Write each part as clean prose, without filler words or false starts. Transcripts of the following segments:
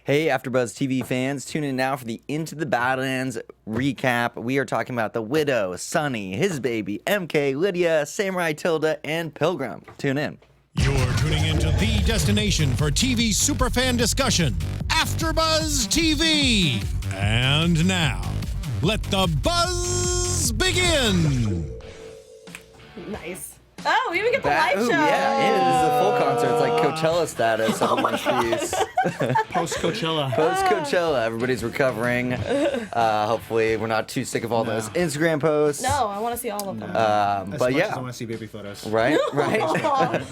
Hey, AfterBuzz TV fans, tune in now for the Into the Badlands recap. We are talking about The Widow, Sonny, his baby, MK, Lydia, Samurai Tilda, and Pilgrim. Tune in. You're tuning into the destination for TV superfan discussion, AfterBuzz TV. And now, let the buzz begin. Nice. Oh, we even get the live show. Yeah, this is a full concert. It's like Coachella status. Oh my God. Post-Coachella. Post-Coachella. Everybody's recovering. Hopefully, we're not too sick of all those Instagram posts. No, I want to see all of them. But yeah. I want to see baby photos. Right, right. I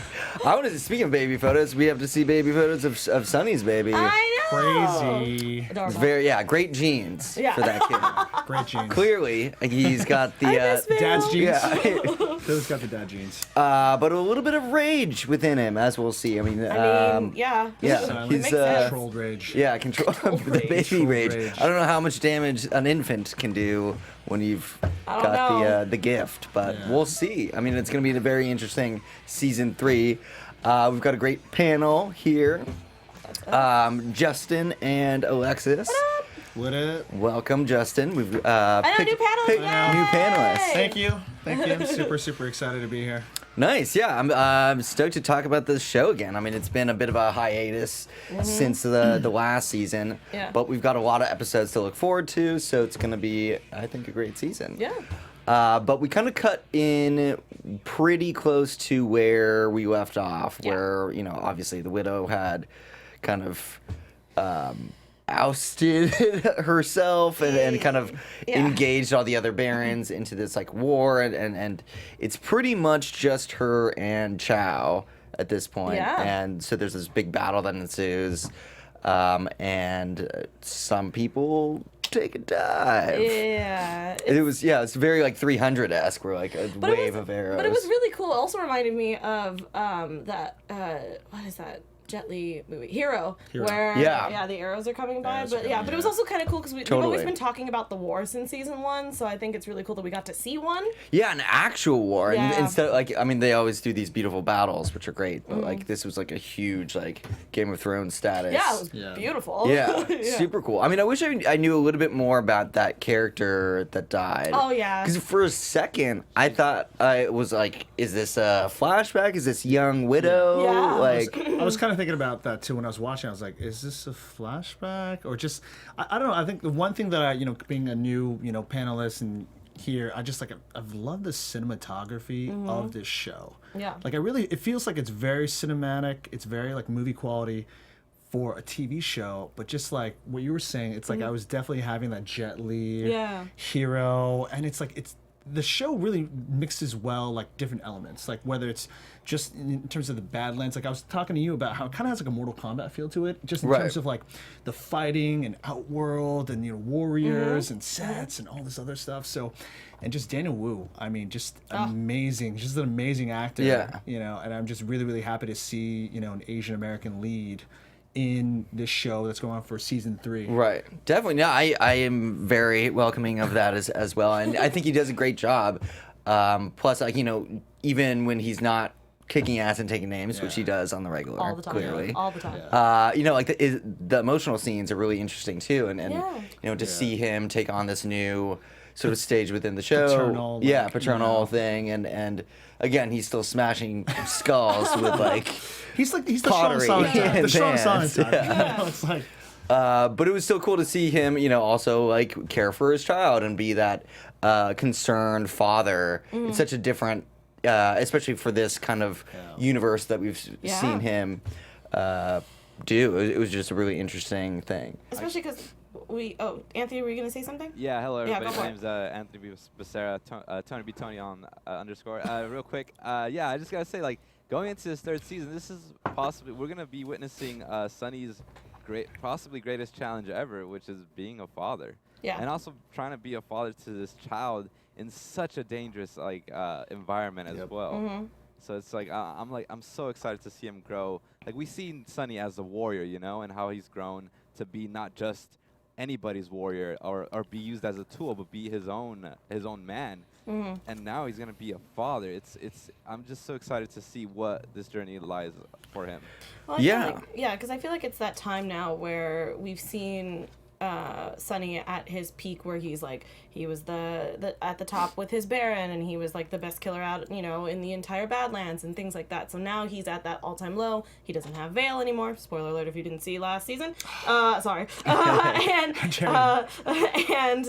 want to. Speaking of baby photos, we have to see baby photos of Sonny's baby. I know. Crazy. Adorable. It's great genes for that kid. Great genes. Clearly, he's got the Dad's genes. yeah. Phil's got the dad genes. But a little bit of rage within him, as we'll see. I mean, yeah. yeah, It makes sense. Controlled rage. yeah, the baby Controlled rage. rage. I don't know how much damage an infant can do when you've I don't got know. the gift, but Yeah. we'll see. I mean, it's going to be a very interesting season 3. We've got a great panel here. Justin and Alexis. What up? Welcome, Justin. We've new panelists. new panelists. Thank you. Thank you. I'm super excited to be here. Nice, yeah. I'm stoked to talk about this show again. I mean, it's been a bit of a hiatus since the last season, Yeah. but we've got a lot of episodes to look forward to, so it's going to be, I think, a great season. Yeah. But we kind of cut in pretty close to where we left off, where, obviously the widow had kind of ousted herself and kind of engaged all the other barons into this like war, and it's pretty much just her and Chow at this point. Yeah. And so there's this big battle that ensues, and some people take a dive. Yeah. It's very like 300-esque, where like a wave of arrows. But it was really cool. It also reminded me of that, what is that? Jet Li movie, Hero. Where the arrows are coming by, but it was also kind of cool because we've always been talking about the war since season 1, so I think it's really cool that we got to see one. Yeah, an actual war. Yeah. And instead of, like, I mean, they always do these beautiful battles, which are great, but like this was like a huge like Game of Thrones status. Yeah, it was beautiful. Yeah, super cool. I mean, I wish I knew a little bit more about that character that died. Oh yeah. Because for a second, I thought it was like, is this a flashback? Is this young widow? Yeah. Like, I was kind of thinking about that too when I was watching. I was like, is this a flashback or just? I don't know. I think the one thing that I, being a new, panelist and here, I've loved the cinematography of this show. Yeah. Like it feels like it's very cinematic. It's very like movie quality for a TV show, but just like what you were saying, it's like I was definitely having that Jet Li Hero, and it's like the show really mixes well like different elements, like whether it's just in terms of the Badlands, like I was talking to you about how it kind of has like a Mortal Kombat feel to it, just in terms of like the fighting and Outworld and warriors and sets and all this other stuff. So, and just Daniel Wu, I mean, just amazing, just an amazing actor. Yeah. And I'm just really happy to see an Asian American lead in this show that's going on for season 3. Right. Definitely. No, I am very welcoming of that as well. And I think he does a great job. Plus, like, even when he's not kicking ass and taking names, which he does on the regular, All the time. clearly. All the time. Like the emotional scenes are really interesting too. And to see him take on this new sort of stage within the show. Paternal, thing. And again, he's still smashing skulls with like... He's the pottery Sean Sonnet. The Sean hands. Sonnet type. It's like, but it was still cool to see him, also like care for his child and be that concerned father. It's such a different, especially for this kind of universe that we've seen him do. It was just a really interesting thing. Especially because Anthony, were you gonna say something? Yeah, hello everybody. go for My it. name's Anthony Becerra, Tony B. Tony on underscore. Real quick, I just gotta say, like, going into this 3rd season, this is we're gonna be witnessing Sonny's possibly greatest challenge ever, which is being a father. Yeah. And also trying to be a father to this child in such a dangerous environment as well. So it's like I'm so excited to see him grow. Like, we've seen Sonny as a warrior, and how he's grown to be not just anybody's warrior or be used as a tool, but be his own man. And now he's gonna be a father. I'm just so excited to see what this journey lies for him. Well, because I feel like it's that time now where we've seen Sonny at his peak, where he was the at the top with his Baron, and he was like the best killer out, in the entire Badlands and things like that. So now he's at that all-time low. He doesn't have Vale anymore. Spoiler alert if you didn't see last season. Sorry. And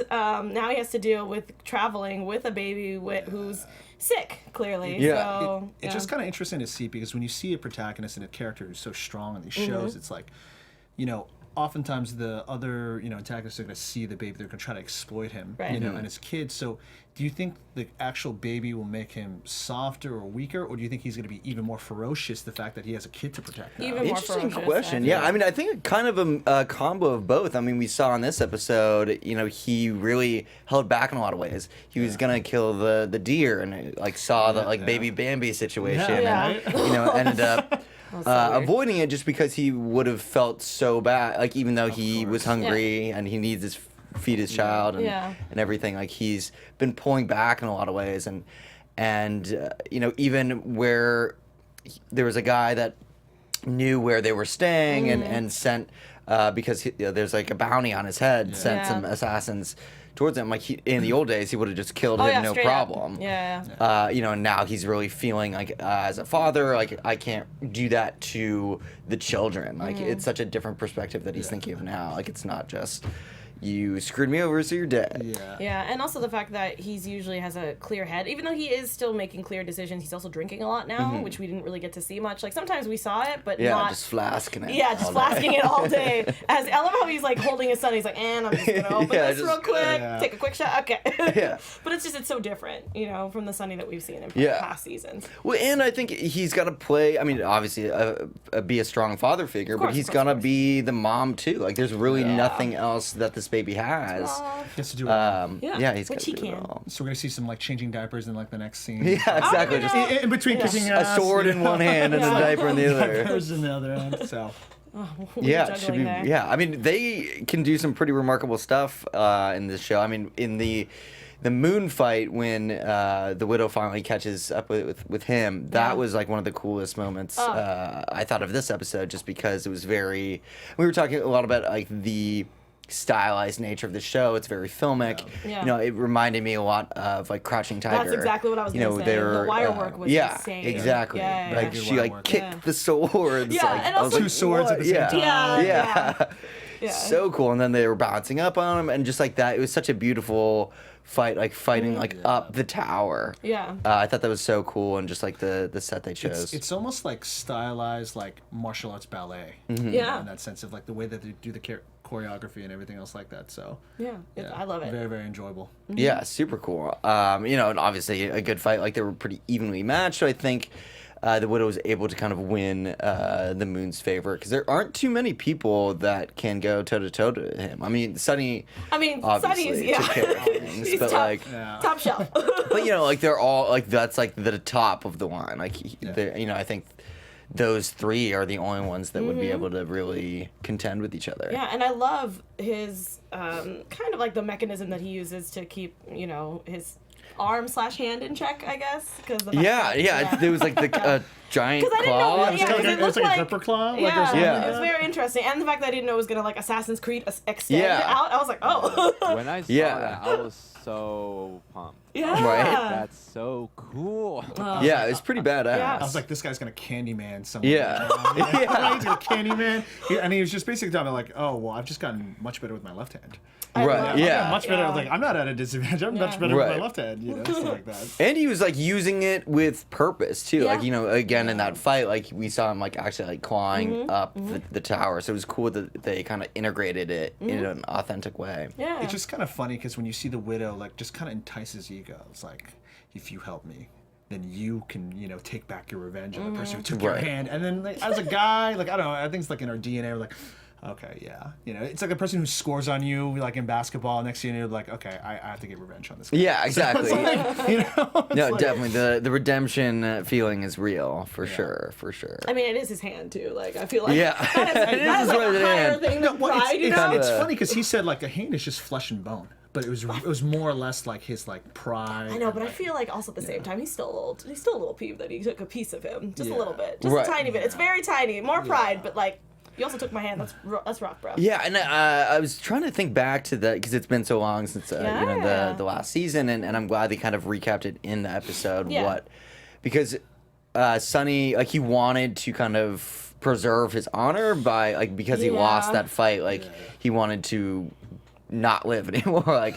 now he has to deal with traveling with a baby who's sick, clearly. Yeah. So, it's just kind of interesting to see, because when you see a protagonist and a character who's so strong in these shows, it's like, oftentimes the other, antagonists are going to see the baby, they're going to try to exploit him, and his kids. So do you think the actual baby will make him softer or weaker, or do you think he's going to be even more ferocious, the fact that he has a kid to protect now? Even more Interesting ferocious, question. Yeah, I mean, I think kind of a combo of both. I mean, we saw in this episode, he really held back in a lot of ways. He was gonna kill the deer, and saw the baby Bambi situation, and ended up avoiding it just because he would have felt so bad. Even though he was hungry and he needs to feed his child and everything, he's been pulling back in a lot of ways, and even where there was a guy that knew where they were staying and sent because there's a bounty on his head, sent some assassins towards him. In the old days, he would have just killed him, no problem. And now he's really feeling as a father, I can't do that to the children. It's such a different perspective that he's thinking of now. It's not just, you screwed me over, so you're dead. Yeah, and also the fact that he's usually has a clear head, even though he is still making clear decisions. He's also drinking a lot now, which we didn't really get to see much. Sometimes we saw it, but not just flasking it. Yeah, just flasking it all day. I love how he's holding his son. He's and I'm just gonna open this real quick, take a quick shot. Okay. But it's so different, from the Sonny that we've seen in past seasons. Well, and I think he's got to play. I mean, obviously, be a strong father figure, but he's gonna be the mom too. There's really nothing else that this baby has. He has to do it all. He's which he can. So we're gonna see some changing diapers in the next scene. Yeah, exactly. Just in between kicking ass, a sword in one hand and a diaper in the other. Diapers in the other hand. So. It should be. There. Yeah, I mean, they can do some pretty remarkable stuff in this show. I mean, in the moon fight, when the widow finally catches up with him, that was one of the coolest moments I thought of this episode, just because it was very. We were talking a lot about the stylized nature of the show. It's very filmic. It reminded me a lot of Crouching Tiger. That's exactly what I was going to say. The wire work was insane. Exactly. She kicked the swords. And also two swords at the same time. Yeah. So cool. And then they were bouncing up on him, and just that, it was such a beautiful fight, fighting up the tower. I thought that was so cool, and just the set they chose. It's almost stylized martial arts ballet. In that sense of the way that they do the choreography and everything else like that. So I love it. Very, very enjoyable. Yeah, super cool. And obviously a good fight. They were pretty evenly matched. So I think the Widow was able to kind of win the Moon's favor, because there aren't too many people that can go toe to toe to him. I mean, Sonny. Obviously took care of things, he's but top shelf. But they're all that's the top of the line. I think those three are the only ones that would be able to really contend with each other. Yeah, and I love his kind of the mechanism that he uses to keep his arm/hand in check, I guess. There was the giant claw. It was like a gripper claw. It was very interesting, and the fact that I didn't know it was gonna Assassin's Creed extend out. I was like, oh. When I saw that, I was so pumped. Yeah. Right? That's so cool. It's pretty badass. Yeah. I was like, this guy's gonna Candyman someone. Yeah. He's gonna Candyman. And he was just basically telling me oh, well, I've just gotten much better with my left hand. Right. Yeah. Much better. I was like, I'm not at a disadvantage. I'm much better with my left hand. Stuff like that. And he was using it with purpose too. Again in that fight, we saw him actually clawing up the tower. So it was cool that they kind of integrated it in an authentic way. Yeah. It's just kind of funny because when you see the Widow just kind of entice his ego. It's if you help me, then you can take back your revenge on the person who took your hand. And then as a guy, I don't know, I think it's in our DNA, we're Okay, yeah. You know, it's like a person who scores on you, like in basketball. Next thing you know, like, okay, I have to get revenge on this guy. Yeah, exactly. You know? No, definitely. The redemption feeling is real, for sure. I mean, it is his hand, too. Like, I feel like it that is like a higher thing than pride, you know? It's funny because he said, like, a hand is just flesh and bone. But it was more or less like his like pride. I know, but I feel like also at the same time he's still a little peeved that he took a piece of him, just a little bit, just a tiny bit. It's very tiny, more pride, but like you also took my hand. That's rough, bro. Yeah, and I was trying to think back to that because it's been so long since the last season, and I'm glad they kind of recapped it in the episode. Yeah. Because Sonny, like, he wanted to kind of preserve his honor by because he lost that fight, he wanted to not live anymore,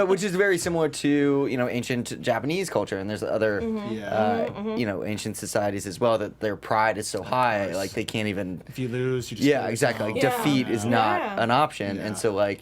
which is very similar to ancient Japanese culture, and there's other ancient societies as well that their pride is so high, like they can't even. If you lose, you just exactly. Like defeat is not an option, and so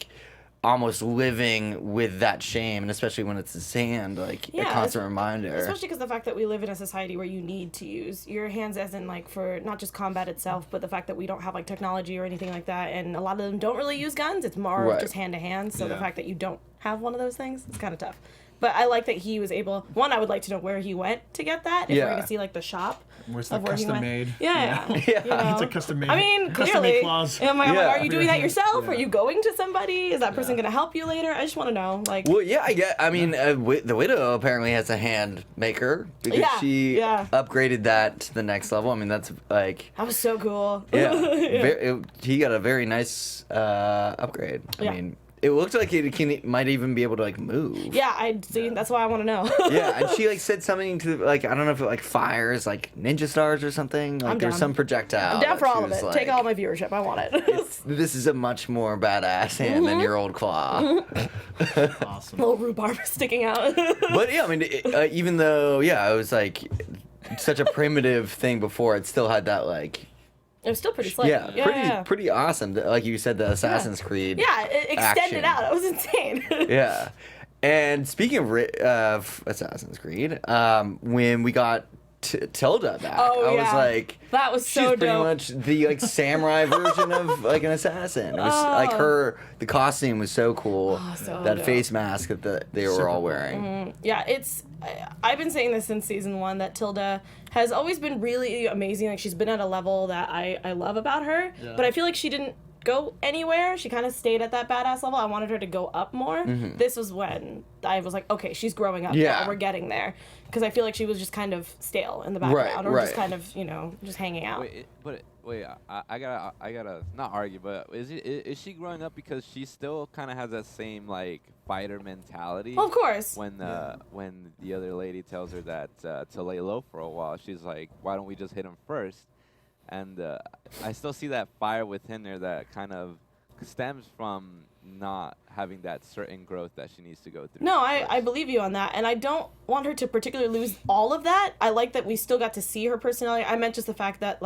almost living with that shame, and especially when it's his hand, a constant reminder. Especially because the fact that we live in a society where you need to use your hands, as in for not just combat itself, but the fact that we don't have technology or anything like that, and a lot of them don't really use guns. It's more just hand to hand. So the fact that you don't have one of those things, it's kind of tough. But I like that he was able. One, I would like to know where he went to get that. If we're going to see the shop. Where's the custom made? Yeah. It's a custom made. I mean, clearly. Are you doing that yourself? Are you going to somebody? Is that person going to help you later? I just want to know. Well, yeah, I get. I mean, the widow apparently has a hand maker because she upgraded that to the next level. I mean, that's that was so cool. Yeah, he got a very nice upgrade. I mean. It looked like he might even be able to move. Yeah, I'd see. That's why I want to know. Yeah, and she said something to I don't know if it fires ninja stars or something. There's some projectile. I'm down for all of it. Take all my viewership. I want it. This is a much more badass hand than your old claw. Awesome. Little rhubarb sticking out. But yeah, I mean, even though it was such a primitive thing before, it still had that It was still pretty slick. Pretty awesome. Like you said, the Assassin's Creed. Yeah, it extended out. It was insane. Yeah. And speaking of Assassin's Creed, when we got Tilda back, I was like, that was so she's pretty much the samurai version of an assassin. It was the costume was so cool. That face mask that they were all wearing. Mm-hmm. Yeah, I've been saying this since season 1 that Tilda has always been really amazing. She's been at a level that I love about her, but I feel like she didn't go anywhere. She kind of stayed at that badass level. I wanted her to go up more. Mm-hmm. This was when I was like, okay, she's growing up now. We're getting there. Because I feel like she was just kind of stale in the background, or just kind of, just hanging out. Wait, I gotta not argue, but is she growing up because she still kind of has that same fighter mentality? Well, of course. When the other lady tells her that to lay low for a while, she's like, why don't we just hit him first? And I still see that fire within her that kind of stems from not having that certain growth that she needs to go through. No, I believe you on that. And I don't want her to particularly lose all of that. I like that we still got to see her personality. I meant just the fact that,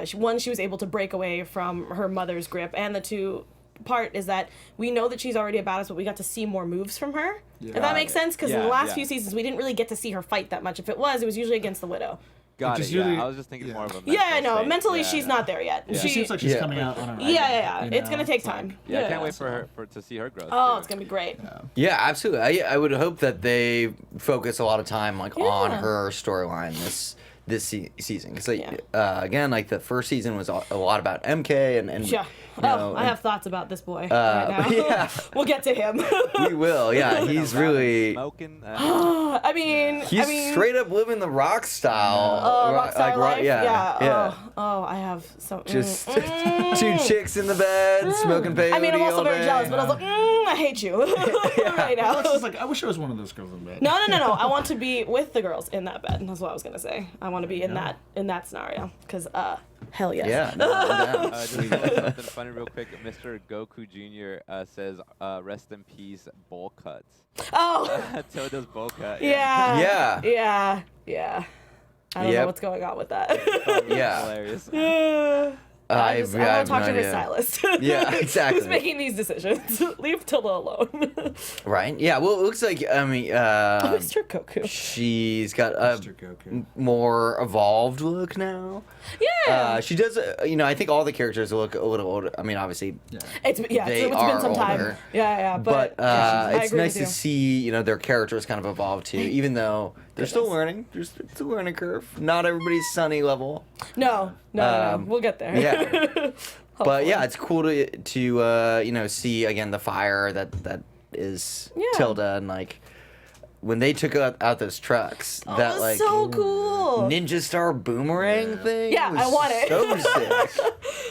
she was able to break away from her mother's grip. And the two part is that we know that she's already a badass, but we got to see more moves from her. If that makes sense. Because in the last few seasons, we didn't really get to see her fight that much. If it was usually against the Widow. Got it. Really, I was just thinking more of a mental state. Mentally she's not there yet. She seems like she's coming out on her own. It's gonna take time. I can't wait for her to see her growth. Oh, it's gonna be great. Yeah, absolutely. I would hope that they focus a lot of time on her storyline this season. Because again, the first season was a lot about MK and I have thoughts about this boy right now. Yeah. We'll get to him. We will. Yeah, he's really smoking. He's straight up living the rock style. Rock star life. Yeah. I have some. Just 2 chicks in the bed smoking peyote. I mean, I'm also very jealous, but I was like, I hate you right now. Alex is like, I wish I was one of those girls in bed. No. I want to be with the girls in that bed. That's what I was gonna say. I want to be in that scenario because hell yes. Yeah. Just something funny real quick. Mr. Goku Jr. Says, rest in peace, bowl cuts. Oh. Tilda's bowl cut. Yeah. I don't know what's going on with that. Hilarious. I want to talk to her stylist. Yeah, exactly. Who's making these decisions? Leave Tilda alone. Right? Yeah. Well, it looks like Mr. Goku. She's got a more evolved look now. Yeah. She does. I think all the characters look a little older. I mean, obviously, it's been some time. Older. Yeah. But it's nice to see their characters kind of evolve too, even though they're still learning. It's a learning curve. Not everybody's Sunny level. No. We'll get there. Yeah. But yeah, it's cool to see again the fire that is Tilda, and like when they took out those trucks, that like so cool ninja star boomerang thing. Yeah, I want it. So sick.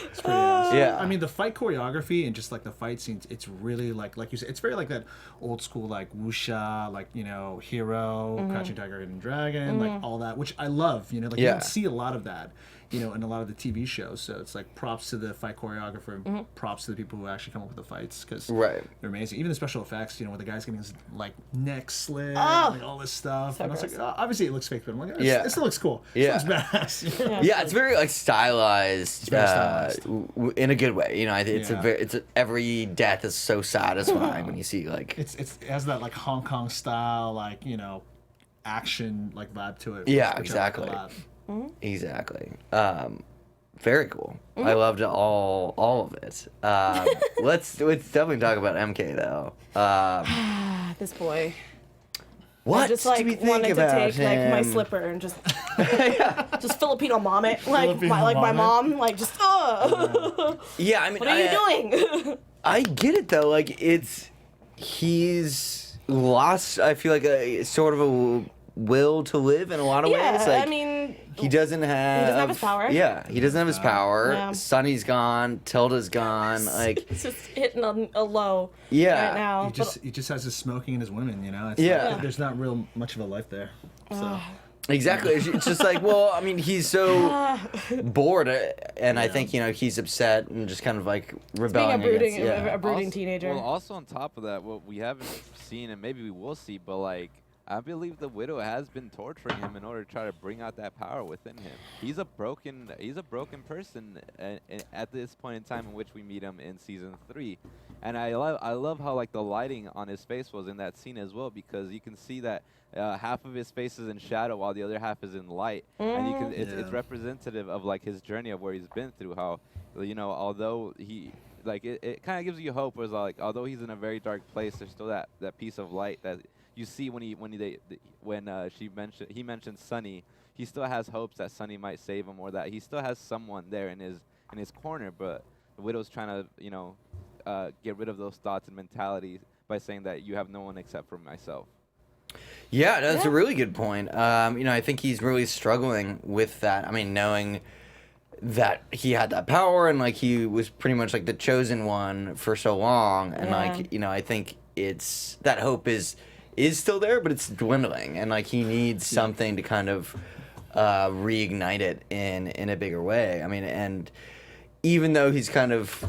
It's pretty awesome. Yeah. I mean, the fight choreography and just like the fight scenes, it's really like you said, it's very like that old school like wuxia, like Hero, Crouching Tiger, Hidden Dragon, like all that, which I love. You don't see a lot of that. In a lot of the TV shows, so it's like props to the fight choreographer and props to the people who actually come up with the fights because they're amazing. Even the special effects, where the guy's getting his like neck slit, like all this stuff. And I was like, obviously it looks fake, but I'm like, it still looks cool. Yeah, it looks badass. Yeah, it's very like stylized, It's very stylized. In a good way. It's every death is so satisfying when you see like it has that like Hong Kong style like action like vibe to it. Yeah, which exactly. I like a lot. Exactly. Very cool. I loved all of it. Let's definitely talk about MK though. This boy. What? I just like wanted to take like my slipper and just just Filipino mom it like my mom like just Yeah, I mean, what are you doing? I get it though. Like he's lost. I feel like a sort of a will to live in a lot of ways. Like, I mean, he doesn't have his power. Yeah, he doesn't have his power. Yeah. Sonny's gone. Tilda's gone. Like it's just hitting a low. Yeah. Right now. He just has his smoking and his women. It's like, there's not real much of a life there. So. Exactly. It's just like, well, I mean, he's so bored, and I think he's upset and just kind of like rebelling being against. a brooding teenager. Well, also on top of that, what we haven't seen and maybe we will see, but like. I believe the widow has been torturing him in order to try to bring out that power within him. He's a broken person at this point in time in which we meet him in season 3, and I love how like the lighting on his face was in that scene as well, because you can see that half of his face is in shadow while the other half is in light, and it's representative of like his journey of where he's been through. How although he like it kind of gives you hope, whereas like although he's in a very dark place, there's still that piece of light that. You see when he mentioned Sonny, he still has hopes that Sonny might save him, or that he still has someone there in his corner. But the widow's trying to get rid of those thoughts and mentalities by saying that you have no one except for myself. Yeah, that's a really good point. I think he's really struggling with that. I mean, knowing that he had that power and like he was pretty much like the chosen one for so long, and like I think it's that hope is still there, but it's dwindling, and like he needs something to kind of reignite it in a bigger way. I mean, and even though he's kind of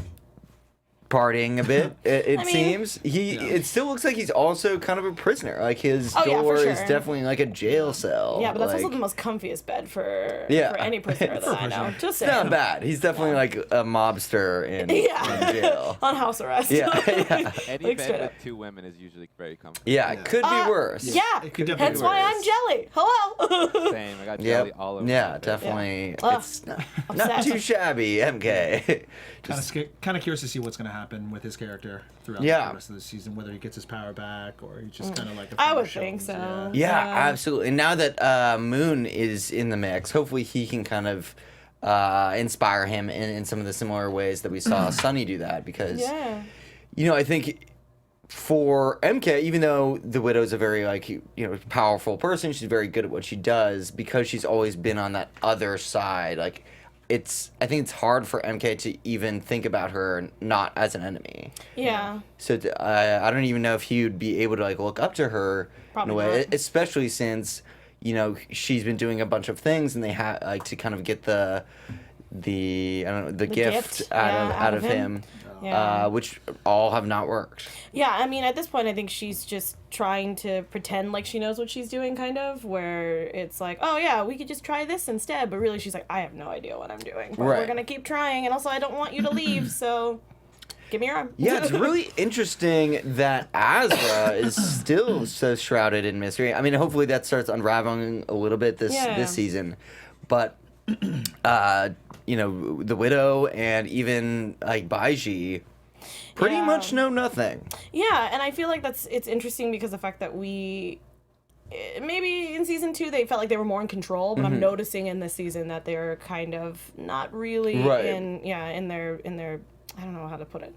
partying a bit, it seems it still looks like he's also kind of a prisoner. Like his door is definitely like a jail cell. Yeah, but that's also the most comfiest bed for any prisoner that I know. Just saying. It's not bad. He's definitely like a mobster in jail. On house arrest. Yeah. Any bed with 2 women is usually very comfortable. Yeah, it could be worse. Yeah, it could definitely hence be why worse. I'm jelly. Hello. Same. I got jelly all over. Yeah, definitely. Yeah. It's not too shabby, MK. Kind of curious to see what's going to happen with his character throughout the rest of the season, whether he gets his power back or he's just kind of like I would think so. Yeah, absolutely. And now that Moon is in the mix, hopefully he can kind of inspire him in some of the similar ways that we saw Sonny do that, because I think for MK, even though the widow's a very powerful person, she's very good at what she does, because she's always been on that other side, like I think it's hard for MK to even think about her not as an enemy. Yeah. So I don't even know if he would be able to look up to her in a way, especially since she's been doing a bunch of things, and they have to kind of get the the I don't know, the gift out of him. Which all have not worked. Yeah, I mean, at this point, I think she's just trying to pretend like she knows what she's doing, kind of, where it's like, oh, yeah, we could just try this instead. But really, she's like, I have no idea what I'm doing. But we're going to keep trying. And also, I don't want you to leave, so give me your arm. Yeah, it's really interesting that Azra is still so shrouded in mystery. I mean, hopefully that starts unraveling a little bit this season. But... the widow and even like Baiji pretty much know nothing. Yeah, and I feel like it's interesting because the fact that maybe in season 2 they felt like they were more in control, but I'm noticing in this season that they're kind of not really in their I don't know how to put it.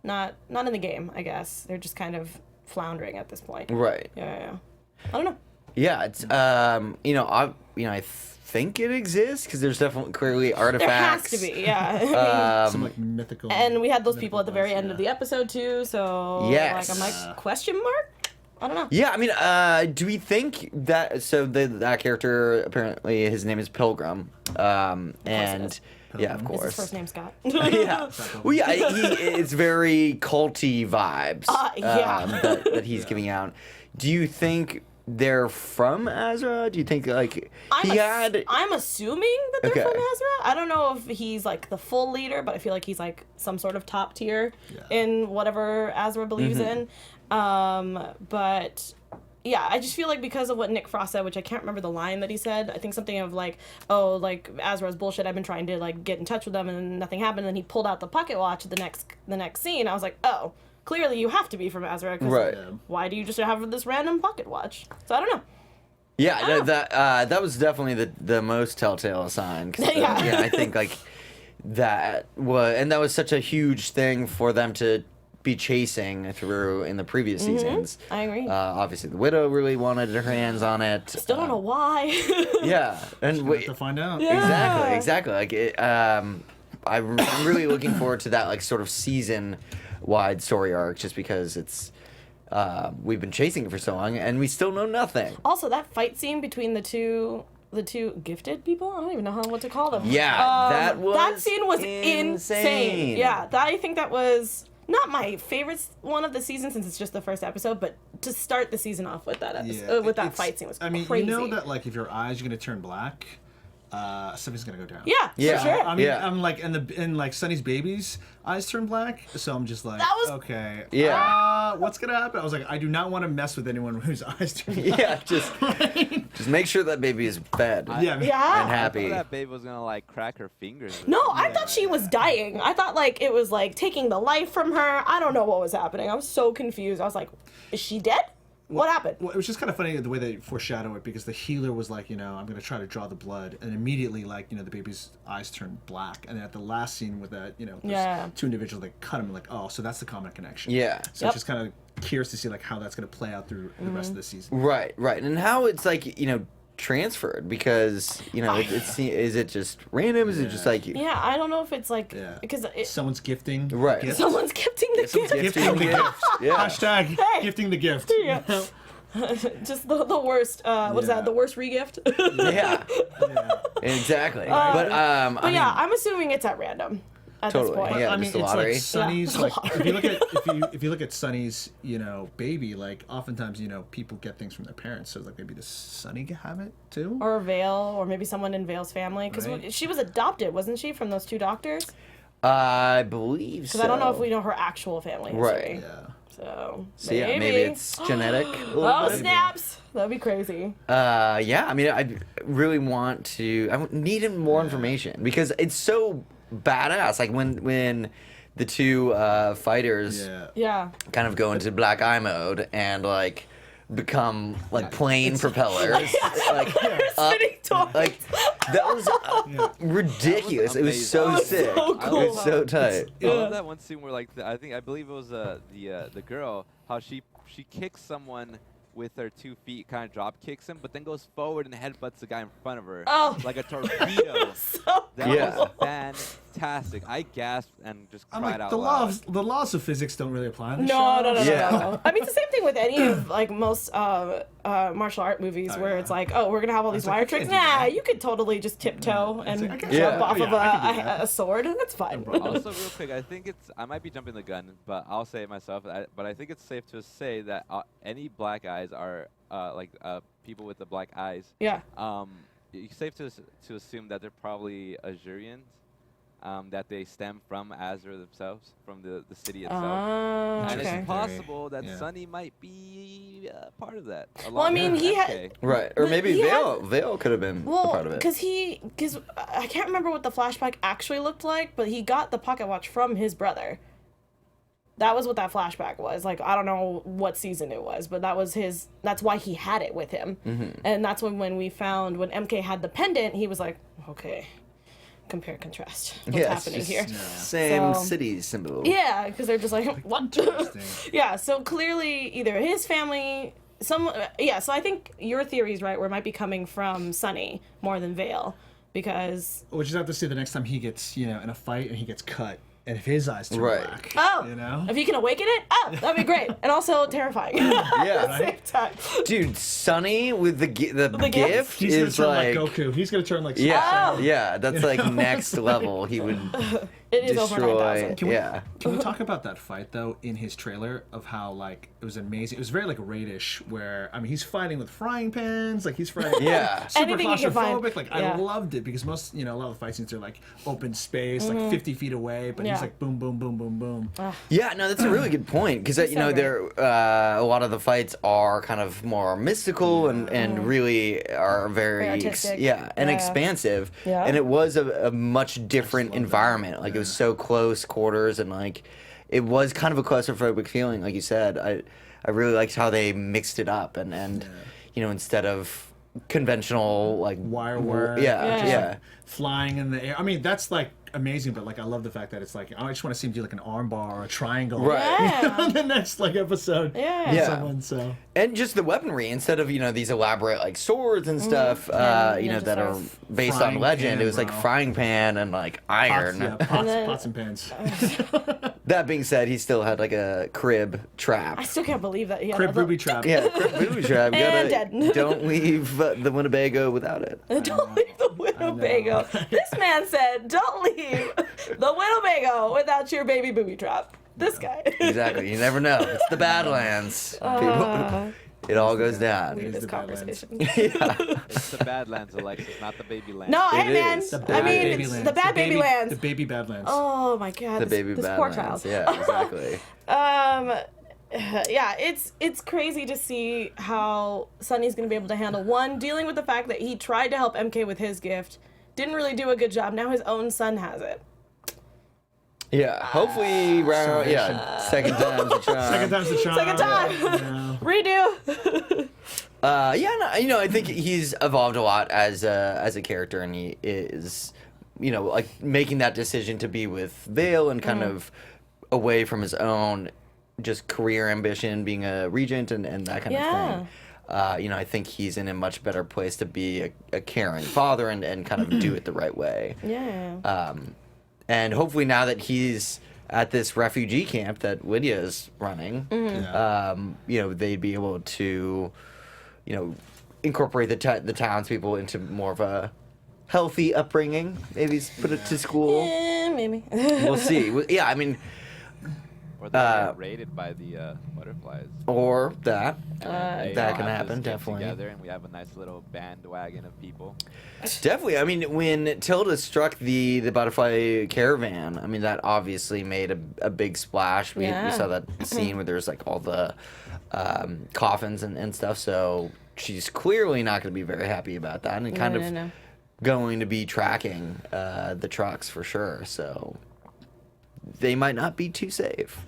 Not in the game, I guess. They're just kind of floundering at this point. Right. Yeah. I don't know. Yeah, it's I think it exists because there's definitely clearly artifacts. There has to be, yeah. Some like mythical. And we had those people at the very end of the episode too, so I'm like, question mark? I don't know. Yeah, I mean, do we think that that character, apparently his name is Pilgrim, and yeah, of course. Is his first name Scott? Yeah. Well, yeah, it's very culty vibes that he's giving out. Do you think they're from Azra? Do you think I'm assuming that they're from Azra. I don't know if he's like the full leader, but I feel like he's like some sort of top tier in whatever Azra believes in. But yeah, I just feel like because of what Nick Frost said, which I can't remember the line that he said. I think something of like, oh, like Azra's bullshit. I've been trying to like get in touch with them and nothing happened. And he pulled out the pocket watch the next scene. I was like, oh. Clearly, you have to be from Azra. Right. Why do you just have this random pocket watch? So I don't know. Yeah, that was definitely the most telltale sign. I think like that was such a huge thing for them to be chasing through in the previous seasons. I agree. Obviously, the widow really wanted her hands on it. Still don't know why. Yeah, and we have to find out. Yeah. Exactly. Like I'm really looking forward to that like sort of season-wide story arc, just because it's we've been chasing it for so long and we still know nothing. Also, that fight scene between the two gifted people, I don't even know what to call them. Yeah, that scene was insane. Yeah, I think that was not my favorite one of the season since it's just the first episode, but to start the season off with that episode, with that fight scene was crazy. I mean, you know that like if your eyes are gonna turn black, something's gonna go down. Yeah, for sure. I mean, I'm like, in like Sunny's baby's eyes turn black, so I'm just like, okay, what's gonna happen? I was like, I do not want to mess with anyone whose eyes turn black. Yeah, just make sure that baby is fed. And happy. I thought that baby was gonna like crack her fingers. No, I thought she was dying. I thought like it was like taking the life from her. I don't know what was happening. I was so confused. I was like, is she dead? What happened? Well, it was just kind of funny the way they foreshadow it, because the healer was like, I'm going to try to draw the blood, and immediately, like, the baby's eyes turned black. And then at the last scene with that, those two individuals, they cut him, like, oh, so that's the common connection. Yeah. So it's just kind of curious to see, like, how that's going to play out through the rest of the season. Right. And how it's, like, transferred, because is it just random? Is it just like I don't know if it's like because someone's gifting someone's gifting the gift. Gifting the gift. Hashtag gifting the gift. Just the worst what is that, the worst regift? Exactly. But I'm assuming it's at random at this point. Yeah, I mean, it's like Sunny's like if you look at Sunny's, baby, like oftentimes, people get things from their parents. So like maybe does Sunny have it too? Or Vale, or maybe someone in Vale's family, because she was adopted, wasn't she, from those two doctors? I believe so. Because I don't know if we know her actual family history. Right. Yeah. So maybe it's genetic. Snaps! That'd be crazy. I mean, I really want to. I need more information, because it's so badass. Like when the two fighters kind of go into black eye mode and like become like plane propellers, spinning toys. Like that was ridiculous. It was so sick. So cool. It was so tight. I love that one scene where like I believe it was the girl, how she kicks someone with her 2 feet, kind of drop kicks him, but then goes forward and headbutts the guy in front of her like a torpedo. So that was fantastic. I gasped and just I'm cried like, out the loud. laws of physics don't really apply in the No. I mean, it's the same thing with any of like most martial art movies where it's like, oh, we're gonna have all these wire tricks. Nah, you could totally just tiptoe and jump off of a sword, and that's fine. Also, real quick, I might be jumping the gun, but I'll say it myself. But I think it's safe to say that any black eyes are people with the black eyes. Yeah. It's safe to assume that they're probably Azurians, that they stem from Azure themselves, from the city itself. And it's possible that Sunny might be part of that. Well, I mean, he had... Right, or maybe Vale could have been a part of it. Because I can't remember what the flashback actually looked like, but he got the pocket watch from his brother. That was what that flashback was. Like, I don't know what season it was, but that's why he had it with him. Mm-hmm. And that's when when MK had the pendant, he was like, okay, compare, contrast. What's happening here? Same city symbol. Yeah, because they're just like, what? Yeah, so clearly either his family, so I think your theory is right, where it might be coming from Sunny more than Vale, because... We'll just have to see the next time he gets, in a fight and he gets cut. And if his eyes turn black, if he can awaken it, that'd be great, and also terrifying. At the same time. Dude, Sunny with the gift he's is gonna turn like Goku. He's gonna turn like that's like next level. He would it is over 9,000. Can we talk about that fight though in his trailer of how like it was amazing? It was very like Raidish, where I mean he's fighting with frying pans, like he's fighting super claustrophobic. Like I loved it because most a lot of the fight scenes are like open space, like 50 feet away, but he's like boom, boom, boom, boom, boom. Yeah, no, that's a really good point because there a lot of the fights are kind of more mystical and really are very expansive. Yeah. And it was a much different environment. Like it was so close quarters and like it was kind of a claustrophobic feeling, like you said. I really liked how they mixed it up and instead of conventional like wire work, like, flying in the air. I mean, that's like amazing, but like I love the fact that it's like I just want to see him do like an arm bar or a triangle on the next like episode. Someone, and just the weaponry instead of these elaborate like swords and stuff that are based on legend. It was like frying pan and like iron pots and pans. That being said, he still had like a crib trap. I still can't believe that he had crib booby trap. Yeah, crib booby trap. And dead. Don't leave the Winnebago without it. Don't leave the Winnebago. This man said, "Don't leave the Winnebago without your baby booby trap." This guy. Exactly. You never know. It's the Badlands. It all goes down. This conversation. It's the Badlands, Alexis, not the baby land. No, hey man. The bad baby lands. The baby Badlands. Oh my God. The baby this Badlands. Poor child. Yeah, exactly. It's crazy to see how Sunny's gonna be able to handle dealing with the fact that he tried to help MK with his gift, didn't really do a good job. Now his own son has it. Yeah, hopefully second time's the charm. Second time's the charm. Second time. Redo. I think he's evolved a lot as a character, and he is, like making that decision to be with Vale and kind of away from his own just career ambition, being a regent and that kind of thing. I think he's in a much better place to be a caring father and kind of do it the right way. Yeah. And hopefully now that he's at this refugee camp that Lydia's running, they'd be able to, incorporate the townspeople into more of a healthy upbringing. Maybe put it to school. Yeah, maybe. We'll see. Yeah, I mean... Or they get raided by the butterflies. Or that. That can happen, definitely. Together, and we have a nice little bandwagon of people. Definitely. I mean, when Tilda struck the butterfly caravan, I mean, that obviously made a big splash. We saw that scene where there's like all the coffins and stuff. So she's clearly not going to be very happy about that, and kind of going to be tracking the trucks for sure. So they might not be too safe,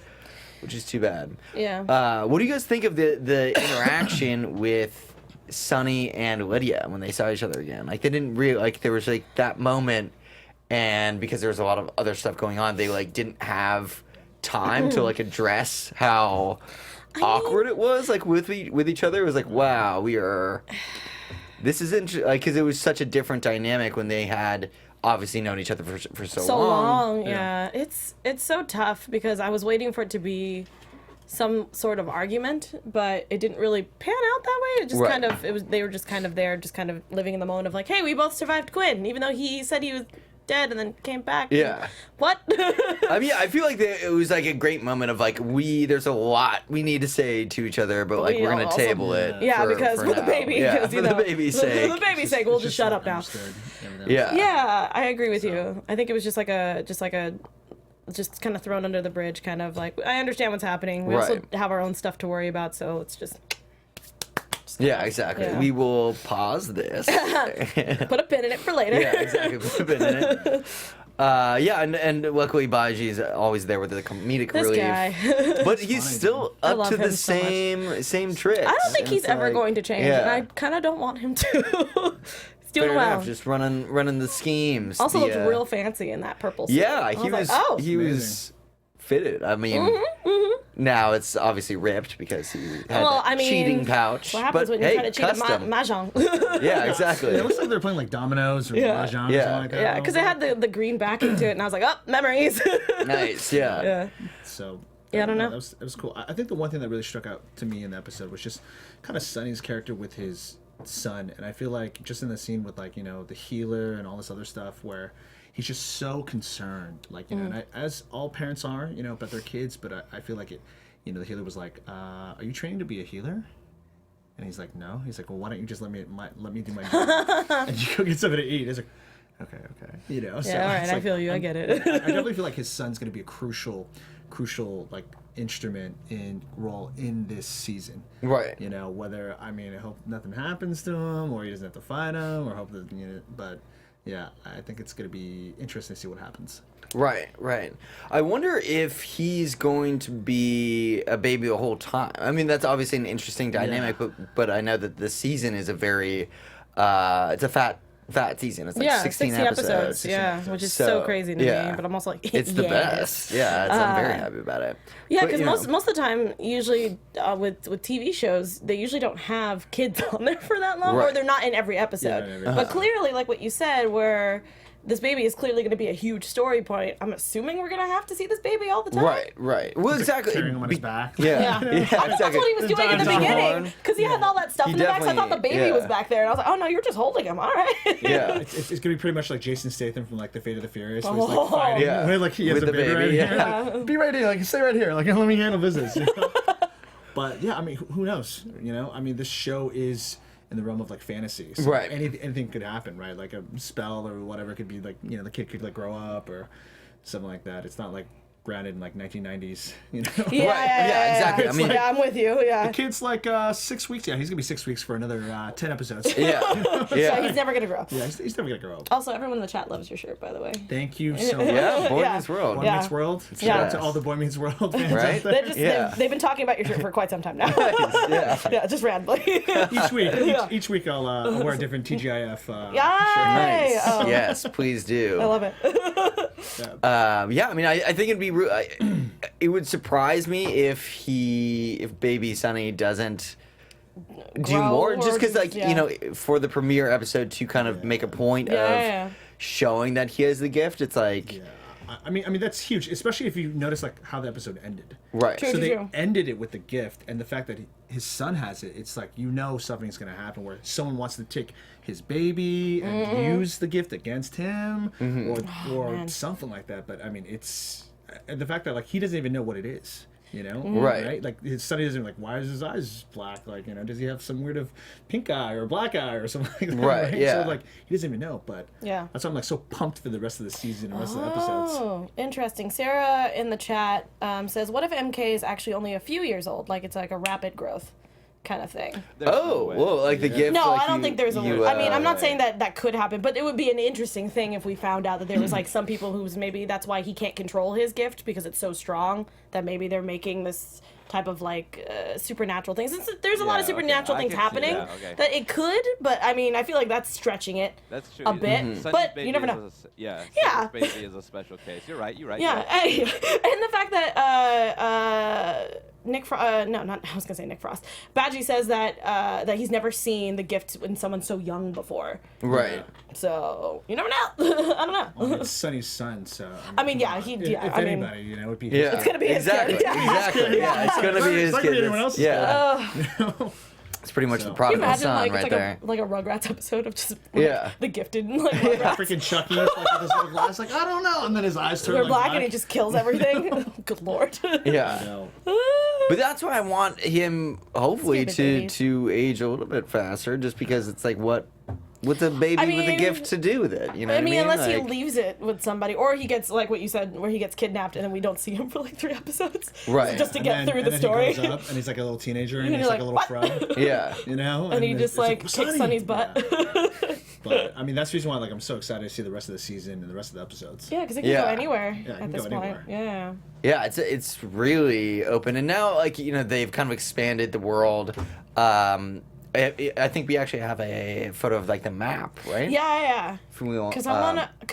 which is too bad. Yeah. What do you guys think of the interaction with Sunny and Lydia when they saw each other again? Like, they didn't really, like, there was like that moment, and because there was a lot of other stuff going on, they like didn't have time to like address how awkward it was, like with each other. It was like, wow, this is interesting, like, because it was such a different dynamic when they had obviously known each other for so long. Yeah. It's so tough because I was waiting for it to be some sort of argument, but it didn't really pan out that way. It just they were just kind of there, just kind of living in the moment of like, hey, we both survived Quinn, even though he said he was dead and then came back. Yeah. What? I mean, I feel like it was like a great moment of like there's a lot we need to say to each other, but like we're gonna table it. Yeah, because for the baby. Yeah, for the baby's sake. For the baby's sake, we'll just shut up now. Yeah. Yeah, I agree with you. I think it was just kind of thrown under the bridge, kind of like, I understand what's happening. We also have our own stuff to worry about, so let's just yeah, exactly. Yeah. We will pause this. Put a pin in it for later. Yeah, exactly. Put a pin in it. Yeah, and luckily Baji's always there with the comedic relief. Guy. But he's still up to the same tricks. I don't think he's ever going to change, and I kind of don't want him to. Doing Fair well. Enough, just running the schemes. Also looked real fancy in that purple suit. Yeah, he was fitted. I mean, now it's obviously ripped because he had cheating pouch. What happens when you try to cheat at Mahjong? Yeah, exactly. Yeah, it looks like they're playing like dominoes or Mahjong or something like that. Yeah, because it had the green backing to it, and I was like, oh, memories. Nice, yeah. So... Yeah, I don't know. It was cool. I think the one thing that really struck out to me in the episode was just kind of Sonny's character with his son, and I feel like just in the scene with like the healer and all this other stuff where he's just so concerned, like and as all parents are about their kids, but I feel like it the healer was like, are you training to be a healer? And he's like, no. He's like, well, why don't you just let me do my job and you go get something to eat. It's like, okay, yeah, so all right, like, I feel you. I get it. I definitely feel like his son's going to be a crucial like instrument role in this season, right? Whether I hope nothing happens to him or he doesn't have to fight him, or hope that but yeah, I think it's going to be interesting to see what happens. Right. I wonder if he's going to be a baby the whole time. I mean, that's obviously an interesting dynamic, but I know that this season is a very it's a fat season. It's like 16 episodes. Yeah, which is so crazy to me. But I'm also like, it's the best. Yeah, I'm very happy about it. Yeah, because most of the time, usually with TV shows, they usually don't have kids on there for that long, or they're not in every episode. Yeah, but clearly, like what you said, where this baby is clearly going to be a huge story point. I'm assuming we're going to have to see this baby all the time. Right. Well, exactly. Carrying him on his back. Yeah. That's what he was doing in the beginning. Because he had all that stuff in the back, so I thought the baby was back there. And I was like, oh, no, you're just holding him. All right. Yeah. It's going to be pretty much like Jason Statham from like The Fate of the Furious. Where he's like fighting. Where, like, he has with a the baby. Right here. Like, be right here. Like, stay right here. Like, let me handle business. But, yeah, I mean, who knows? I mean, this show is in the realm of like fantasy, so right? Anything could happen, right? Like a spell or whatever could be like the kid could like grow up or something like that. It's not like grounded in like 1990s, Yeah, exactly. I mean, I'm with you. Yeah, the kid's like 6 weeks. Yeah, he's gonna be 6 weeks for another 10 episodes. Yeah. So he's never gonna grow. Yeah, he's never gonna grow up. Also, everyone in the chat loves your shirt, by the way. Thank you so much. Yeah, Boy Meets World. Boy Meets World. Shout out to all the Boy Meets World fans right? out there. They've been talking about your shirt for quite some time now. Yeah, just randomly. Each week I'll wear a different TGIF shirt. Nice. Oh. Yes, please do. I love it. Yeah, I mean, I think it'd be. It would surprise me if Baby Sonny doesn't do more, just because, like, for the premiere episode to kind of make a point of showing that he has the gift. It's like. Yeah. I mean that's huge, especially if you notice like how the episode ended. Right. So they ended it with the gift, and the fact that his son has it. It's like something's gonna happen where someone wants to take his baby and use the gift against him, or something like that. But I mean, it's the fact that like he doesn't even know what it is. Right? Like his son doesn't like. Why is his eyes black? Like does he have some weird of pink eye or black eye or something like that? Right. Yeah. So like he doesn't even know. But that's why I'm like so pumped for the rest of the season and the rest of the episodes. Oh, interesting. Sarah in the chat says, "What if MK is actually only a few years old? Like it's like a rapid growth kind of thing." Whoa, like the gift. No, like I don't think there's a. I mean, I'm not saying that could happen, but it would be an interesting thing if we found out that there was like some people who's maybe that's why he can't control his gift because it's so strong that maybe they're making this type of like supernatural things. There's a lot of supernatural things happening that it could, but I mean, I feel like that's stretching it a bit. But you never know. Sonny's baby is a special case. You're right. Yeah, and the fact that I was gonna say Nick Frost. Badgie says that he's never seen the gift when someone's so young before. Right. So you never know. I don't know. Well, it's Sonny's son, so. I mean, yeah, If anybody, you know, it'd be. Yeah. It's gonna be exactly. his kid. Exactly. Yeah, it's gonna be his It's not kid. gonna be anyone else's Yeah. kid. It's pretty much the Can you prodigal imagine son it's right there. like a Rugrats episode of just the gifted Yeah, Rugrats. freaking Chucky, like with his little glass, like I don't know, and then his eyes turn They're like black and he just kills everything. Good lord. Yeah. But that's why I want him, hopefully, to age a little bit faster, just because it's like, what's a baby with a gift to do with it? You know what I mean? Unless he leaves it with somebody, or he gets, like what you said, where he gets kidnapped and then we don't see him for like 3 episodes. Right. Just to get through the story. He grows up and he's like a little teenager and And he's you're like a little like, frog. Yeah. You know? And he just it's like kicks Sonny's butt. Yeah. But I mean, that's the reason why like I'm so excited to see the rest of the season and the rest of the episodes. Yeah, because it can go anywhere Yeah, it at can this go point. anywhere. Yeah. Yeah, it's really open, and now like they've kind of expanded the world. I think we actually have a photo of like the map, right? Yeah. If we Because I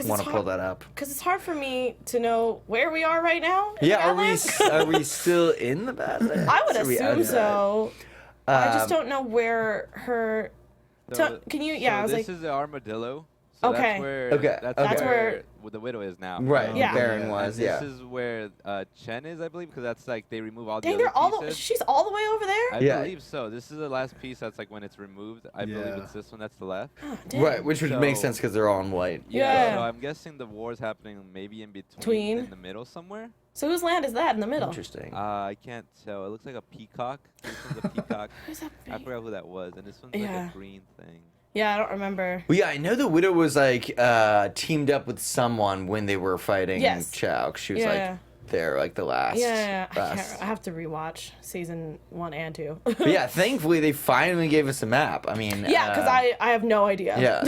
wanna pull that up. Because it's hard for me to know where we are right now. Yeah, Badlands. are we still in the Badlands? I would Are we assume outside? so. I just don't know where her. Can you? Yeah, I was this like. is the armadillo. So Okay. That's where the widow is now. Right. Yeah. Baron was. And Yeah. This is where Chen is, I believe, because that's like they remove all the Dang, other they're all pieces. she's all the way over there. I Yeah. believe so. This is the last piece. That's like when it's removed. I believe it's this one. That's the left. Oh, dang. Right, which would make sense because they're all in white. Yeah. So I'm guessing the war's happening maybe in between, in the middle somewhere. So whose land is that in the middle? Interesting. I can't tell. It looks like a peacock. This one's a peacock. Who's that? I forgot who that was. And this one's like a green thing. Yeah, I don't remember. Well, yeah, I know the widow was like teamed up with someone when they were fighting Chow. She was like there, like the last. Yeah. I have to rewatch season 1 and 2. But yeah, thankfully they finally gave us a map. I mean, yeah, because I have no idea. Yeah,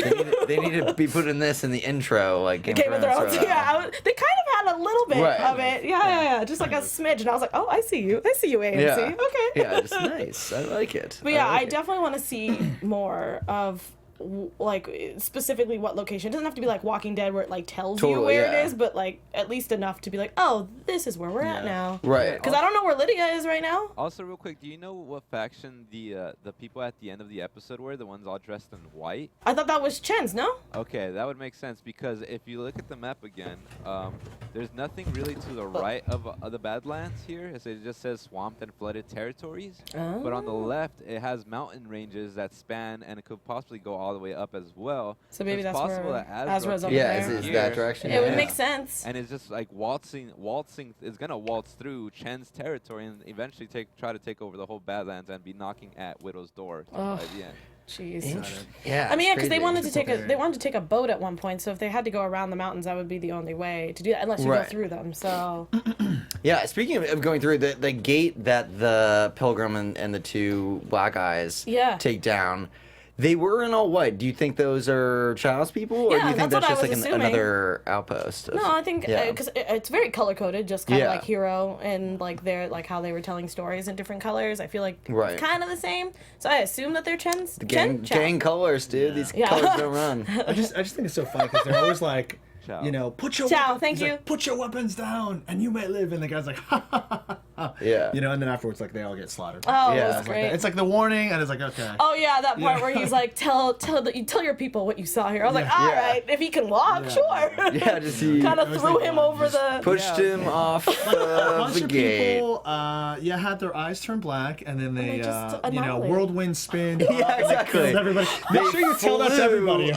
they need to be putting this in the intro, like Game of Thrones. Yeah, they kind of had a little bit of it. Yeah, just like a smidge, and I was like, oh, I see you, AMC. Yeah. Okay. Yeah, it's nice. I like it. But yeah, I definitely want to see more of like specifically what location. It doesn't have to be like Walking Dead where it like tells you where it is, but like at least enough to be like, oh, this is where we're at now. Right. Because I don't know where Lydia is right now. Also, real quick, do you know what faction the people at the end of the episode were? The ones all dressed in white? I thought that was Chen's, no? Okay, that would make sense because if you look at the map again, there's nothing really to the right of the Badlands here. It just says swamped and flooded territories. Oh. But on the left, it has mountain ranges that span and it could possibly go all the way up as well. So maybe that's possible where that Azra's over yeah, there. is that direction? It would make sense. And it's just like waltzing. It's gonna waltz through Chen's territory and eventually try to take over the whole Badlands and be knocking at Widow's door by the end. Jeez. Yeah. I mean, yeah, because they wanted to take a boat at one point. So if they had to go around the mountains, that would be the only way to do that, unless you go through them. So. Yeah. Speaking of going through the gate that the Pilgrim and the two black eyes take down. They were in all white. Do you think those are Child's people, or do you think that's just like another outpost? No, I think because it's very color coded, just kind of like Hero and like their like how they were telling stories in different colors. I feel like it's kind of the same. So I assume that they're Chen's. The gang colors, dude. Yeah. These colors don't run. I just think it's so funny because they're always like. You know, put your put your weapons down, and you may live. And the guy's like, ha ha ha ha. Yeah. You know, and then afterwards, like they all get slaughtered. Oh, yeah, that's great. It's like the warning, and it's like okay. Oh yeah, that part where he's like, tell your people what you saw here. I was like, all right, if he can walk, sure. Yeah, just kind of threw him over the. Pushed him off the gate. People, had their eyes turn black, and then they whirlwind spin. Yeah, exactly. Everybody. Make sure you tell that to everybody.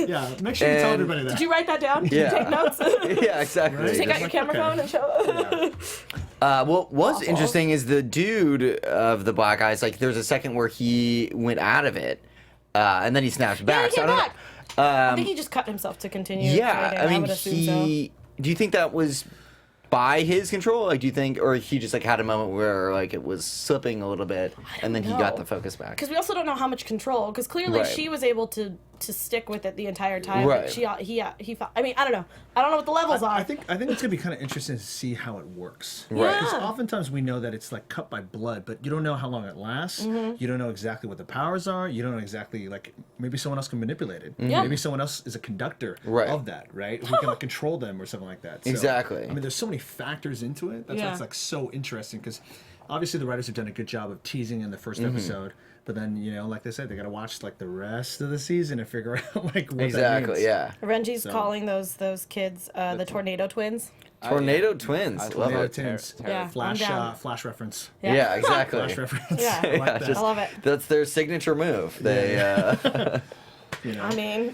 Yeah, make sure you tell everybody that. Did you write that down? Did you take notes? Yeah, exactly. Did you take out your camera phone and show? What was interesting is the dude of the black eyes. Like, there's a second where he went out of it, and then he snapped back. Yeah, he came back. I think he just cut himself to continue. Yeah, I mean, would assume so. Do you think that was by his control? Like, do you think, or he just like had a moment where like it was slipping a little bit, and then he got the focus back? Because we also don't know how much control. Because clearly she was able to stick with it the entire time. Right. Like he fought. I mean, I don't know. I don't know what the levels are. I think it's gonna be kind of interesting to see how it works. Right. Because oftentimes we know that it's like cut by blood, but you don't know how long it lasts. Mm-hmm. You don't know exactly what the powers are. You don't know exactly like maybe someone else can manipulate it. Yeah. Maybe someone else is a conductor of that, right? Who can like control them or something like that. So, Exactly. I mean, there's so many many factors into it. That's why it's like so interesting, because obviously the writers have done a good job of teasing in the first episode, but then, you know, like they said, they got to watch like the rest of the season and figure out like what that means. Renji's calling those kids the Tornado Twins. Tornado Twins. Tornado Twins. Yeah, Flash reference. Yeah, exactly. Flash reference. Yeah, I like that. I love it. That's their signature move. They, you know. I mean,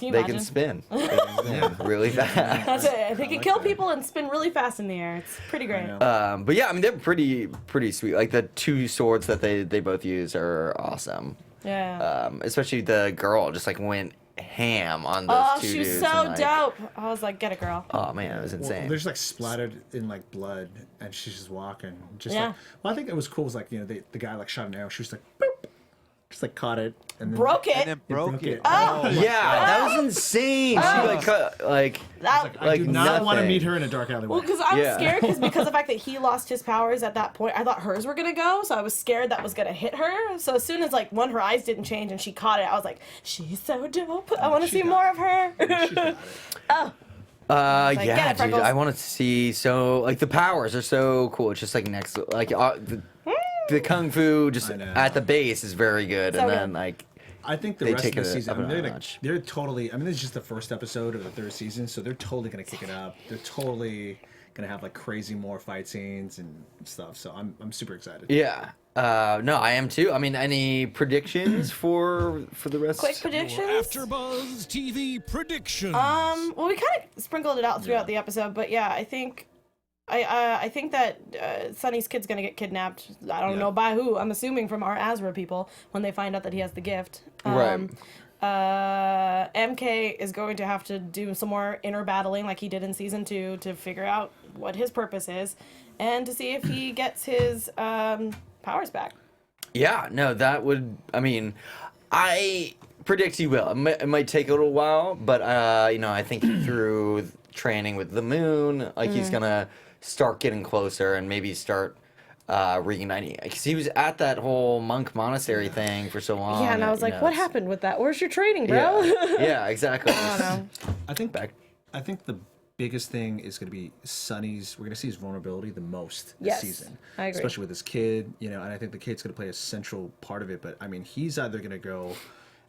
they can spin. They can spin really fast. That's it. They can kill people and spin really fast in the air. It's pretty great. But yeah, I mean, they're pretty sweet. Like the two swords that they both use are awesome. Yeah. Especially the girl just like went ham on those two dudes. Oh, she's so dope. I was like, get it, girl. Oh man, it was insane. Well, they're just like splattered in like blood, and she's just walking. Just like, well, I think it was cool. Was like, you know, the guy like shot an arrow. She was like, boop, just like caught it and then broke it. And then broke it. Oh, yeah, that was insane. She like cut like. I do not want to meet her in a dark alleyway. Well, because I was scared because of the fact that he lost his powers at that point. I thought hers were gonna go, so I was scared that was gonna hit her. So as soon as like her eyes didn't change and she caught it, I was like, she's so dope. I want to see more of her. She got it. Yeah, dude, I want to see. So like the powers are so cool. It's just like next, like the kung fu just at the base is very good, and then like. I think the rest of the season, notch. they're totally. I mean, this is just the first episode of the third season, so they're totally gonna kick it up. They're totally gonna have like crazy more fight scenes and stuff. So I'm super excited. Yeah. No, I am too. I mean, any predictions for the rest? Quick predictions. AfterBuzz TV predictions. Well, we kind of sprinkled it out throughout the episode, but yeah, I think. I think that Sunny's kid's gonna get kidnapped. I don't know by who. I'm assuming from our Azra people when they find out that he has the gift. Right. MK is going to have to do some more inner battling like he did in season 2 to figure out what his purpose is and to see if he gets his powers back. Yeah. No, that would. I mean, I predict he will. It might take a little while, but you know, I think through training with the moon, like he's gonna start getting closer and maybe start reuniting, because he was at that whole monk monastery thing for so long. Yeah, and I was like, what happened with that? Where's your training, bro? Yeah, exactly. I don't know. I think the biggest thing is going to be Sonny's. We're going to see his vulnerability the most this season, I agree. especially with his kid. You know, and I think the kid's going to play a central part of it. But I mean, he's either going to go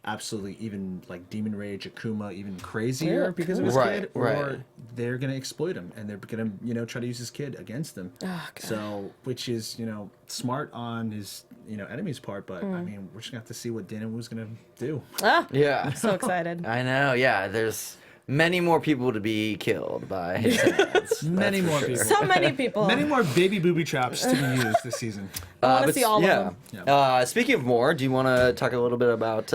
absolutely even like demon rage Akuma even crazier because of his kid, or they're gonna exploit him and they're gonna, you know, try to use his kid against him. So which is, you know, smart on his, you know, enemy's part, but I mean, we're just gonna have to see what Dinamu's gonna do. Yeah, I'm so excited. I know. Yeah, there's many more people to be killed by his hands. Many more people. So many people. Many more baby booby traps to be used this season. I want to see all of them. Speaking of more, do you want to talk a little bit about...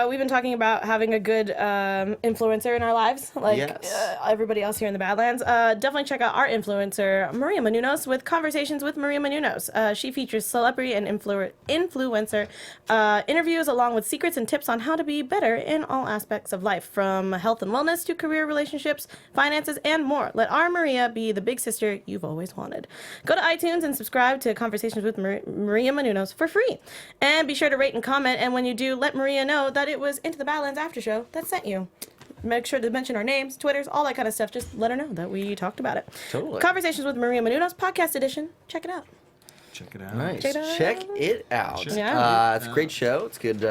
we've been talking about having a good influencer in our lives, like everybody else here in the Badlands. Definitely check out our influencer, Maria Menounos, with Conversations with Maria Menounos. She features celebrity and influencer interviews along with secrets and tips on how to be better in all aspects of life, from health and wellness to career, relationships, finances, and more. Let our Maria be the big sister you've always wanted. Go to iTunes and subscribe to Conversations with Maria Menounos for free. And be sure to rate and comment, and when you do, let Maria know that it was Into the Badlands After Show that sent you. Make sure to mention our names, Twitters, all that kind of stuff. Just let her know that we talked about it. Totally. Conversations with Maria Menounos, podcast edition. Check it out. Check it out. Nice. Check it out. It's a great show. It's good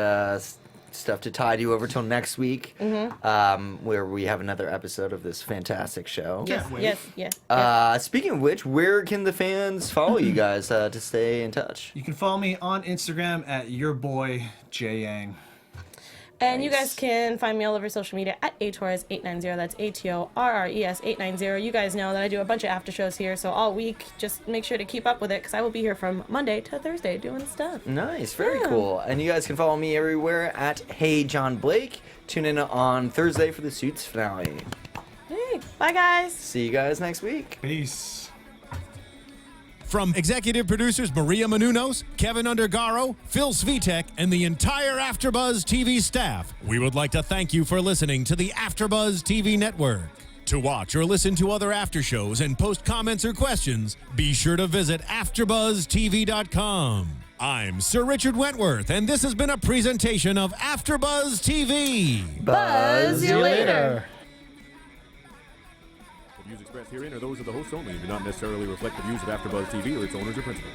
stuff to tide you over till next week, where we have another episode of this fantastic show. Yes. Speaking of which, where can the fans follow you guys to stay in touch? You can follow me on Instagram at yourboyjyang. And you guys can find me all over social media at atorres890. That's ATORRES890. You guys know that I do a bunch of after shows here, so all week, just make sure to keep up with it, because I will be here from Monday to Thursday doing stuff. Nice, very cool. And you guys can follow me everywhere at Hey John Blake. Tune in on Thursday for the Suits finale. Hey, bye guys. See you guys next week. Peace. From executive producers Maria Menounos, Keven Undergaro, Phil Svitek, and the entire AfterBuzz TV staff, we would like to thank you for listening to the AfterBuzz TV network. To watch or listen to other after shows and post comments or questions, be sure to visit AfterBuzzTV.com. I'm Sir Richard Wentworth, and this has been a presentation of AfterBuzz TV. Buzz you later. The views expressed herein are those of the hosts only and do not necessarily reflect the views of AfterBuzz TV or its owners or principals.